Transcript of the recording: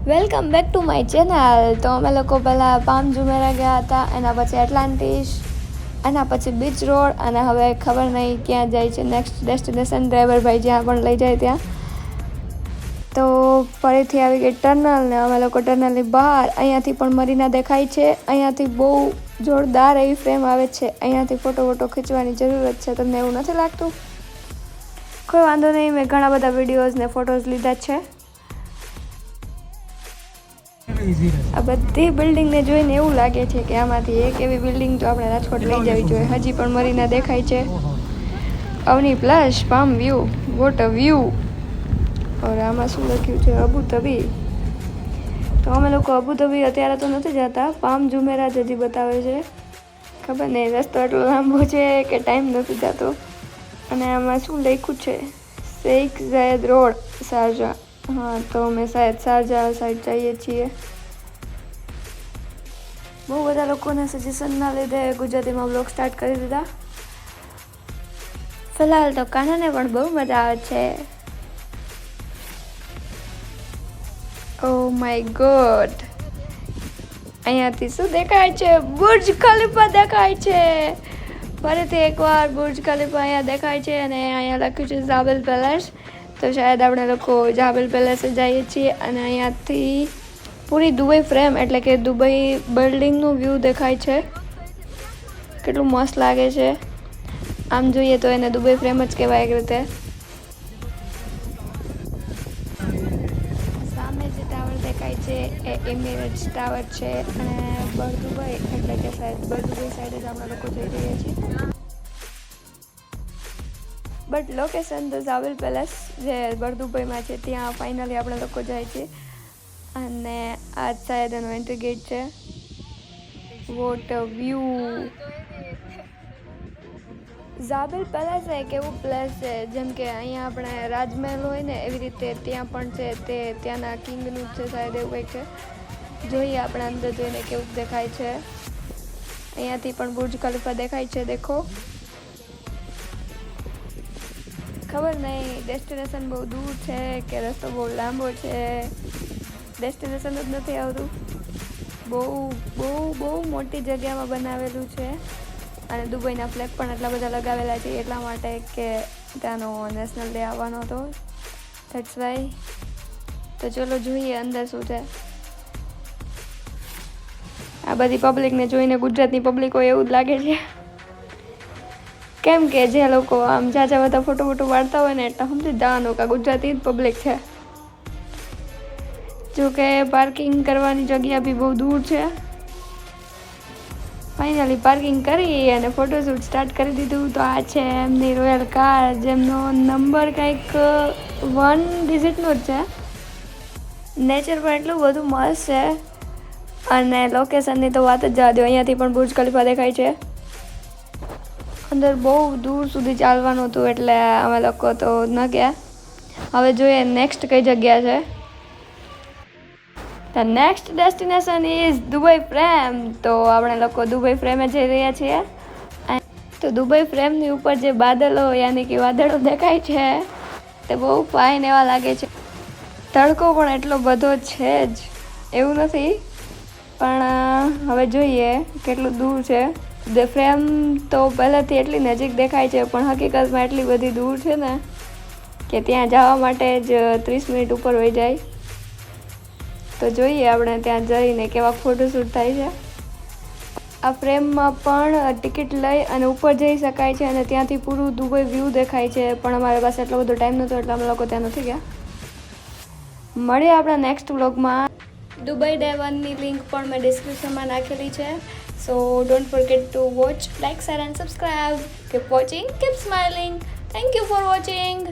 Welcome back to my channel. તો અમે લોકો પહેલાં પામ જુમેરા ગયા હતા, એના પછી એટલાન્ટિસ, એના પછી બીચ રોડ, અને હવે ખબર નહીં ક્યાં જાય છે નેક્સ્ટ ડેસ્ટિનેશન. ડ્રાઈવર ભાઈ જ્યાં પણ લઈ જાય ત્યાં. તો ફરીથી આવી ગઈ ટનલ, ને અમે લોકો ટનલની બહાર. અહીંયાથી પણ મરીના દેખાય છે. અહીંયાથી બહુ જોરદાર એવી ફ્રેમ આવે છે. અહીંયાથી ફોટો ખીંચવાની જરૂરત છે. તમને એવું નથી લાગતું? કોઈ વાંધો નહીં, મેં ઘણા બધા વિડીયોઝ ને ફોટોઝ લીધા છે. આ બધી બિલ્ડિંગને જોઈને એવું લાગે છે કે આમાંથી એક એવી બિલ્ડિંગ તો આપણે રાજકોટ લઈ જવી જોઈએ. હજી પણ મરીના દેખાય છે. Avani plus palm view, what a view. और આમાં શું લખ્યું છે? અબુધાબી. તો અમે લોકો અબુધાબી અત્યારે તો નથી જતા, પામ જુમેરા જ હજી બતાવે છે. ખબર નહીં રસ્તો એટલો લાંબો છે કે ટાઈમ નથી જતો. અને આમાં શું લખ્યું છે? Sheikh Zayed road, Sharjah. હા, તો અમે શારજા સાઈડ જઈએ છીએ. બહુ બધા લોકોના સજેશનના લીધે ગુજરાતીમાં બ્લોગ સ્ટાર્ટ કરી દીધા. ફિલહાલ તો કાનાને પણ બહુ મજા આવે છે. ઓ માય ગોડ, અહીંયાથી શું દેખાય છે? બુર્જ ખલીફા દેખાય છે. ફરીથી એકવાર બુર્જ ખલીફા અહીંયા દેખાય છે, અને અહીંયા લખ્યું છે જાબેલ પેલેસ. તો શાયદ આપણે લોકો જાબેલ પેલેસે જઈએ છીએ. અને અહીંયાથી પૂરી દુબઈ ફ્રેમ, એટલે કે દુબઈ બિલ્ડિંગનું વ્યૂ દેખાય છે. કેટલું મસ્ત લાગે છે. આમ જોઈએ તો એને દુબઈ ફ્રેમ જ કહેવાય એક રીતે. સામે જે ટાવર દેખાય છે એ એમિરેટ્સ ટાવર છે. અને બરદુબઈ, એટલે કે શાયદ બરદુબઈ સાઈડ જ આપણે લોકો જઈ રહ્યા છીએ. બટ લોકેશન તો જાવેલ પેલેસ જે બરદુબઈમાં છે ત્યાં ફાઇનલી આપણે લોકો જાય છે. અને આ શાયદ એનો એન્ટ્રી ગેટ છે. What view. જાબેલ પેલેસ એક એવું પ્લેસ છે જેમ કે અહીંયા આપણે રાજમહેલ હોય ને એવી રીતે ત્યાં પણ છે. તે ત્યાંના કિંગનું જ છે શાયદ, એવું કંઈક છે. જોઈએ આપણે અંદર જોઈને કેવું દેખાય છે. અહીંયાથી પણ બુર્જ ખલીફા દેખાય છે. દેખો, ખબર નહીં ડેસ્ટિનેશન બહુ દૂર છે કે રસ્તો બહુ લાંબો છે. ડેસ્ટિનેશન જ નથી આવતું. બહુ બહુ બહુ મોટી જગ્યામાં બનાવેલું છે. અને દુબઈના ફ્લેગ પણ એટલા બધા લગાવેલા છે એટલા માટે કે ત્યાંનો નેશનલ ડે આવવાનો હતો. That's why. તો ચલો જોઈએ અંદર શું છે. આ બધી પબ્લિકને જોઈને ગુજરાતની પબ્લિક હોય એવું જ લાગે છે. કેમ કે જે લોકો આમ જાજા બધા ફોટો પાડતા હોય ને એટલે સમજી જવાનું કે ગુજરાતી જ પબ્લિક છે. જોકે પાર્કિંગ કરવાની જગ્યા બી બહુ દૂર છે. ફાઇનલી પાર્કિંગ કરી અને ફોટોશૂટ સ્ટાર્ટ કરી દીધું. તો આ છે એમની રોયલ કાર, જેમનો નંબર કંઈક 1 ડિજિટનો જ છે. નેચર પણ એટલું બધું મસ્ત છે. અને લોકેશનની તો વાત જ જવા દો. અહીંયાથી પણ બુર્જ ખલીફા દેખાય છે. અંદર બહુ દૂર સુધી ચાલવાનું હતું એટલે અમે લોકો તો ન ગયા. હવે જોઈએ નેક્સ્ટ કઈ જગ્યા છે. The next destination is Dubai frame. તો આપણે લોકો દુબઈ ફ્રેમે જઈ રહ્યા છીએ. તો દુબઈ ફ્રેમની ઉપર જે બાદલો યાની કે વાદળો દેખાય છે તે બહુ ફાઇન એવા લાગે છે. તડકો પણ એટલો બધો છે જ એવું નથી, પણ હવે જોઈએ કેટલું દૂર છે. ધ ફ્રેમ તો પહેલાંથી એટલી નજીક દેખાય છે, પણ હકીકતમાં એટલી બધી દૂર છે ને કે ત્યાં જવા માટે જ 30 મિનિટ ઉપર વહી જાય. તો જોઈએ આપણે ત્યાં જઈને કેવા ફોટોશૂટ થાય છે. આ ફ્રેમમાં પણ ટિકિટ લઈ અને ઉપર જઈ શકાય છે અને ત્યાંથી પૂરું દુબઈ વ્યૂ દેખાય છે. પણ અમારી પાસે એટલો બધો ટાઈમ નહોતો એટલે અમે લોકો ત્યાં નથી ગયા. મળીએ આપણા નેક્સ્ટ વ્લોગમાં. દુબઈ ડે 1ની લિંક પણ મેં ડિસ્ક્રિપ્શનમાં નાખેલી છે. સો don't forget two watch, like, share and subscribe. Keep watching, keep smiling. Thank you for watching.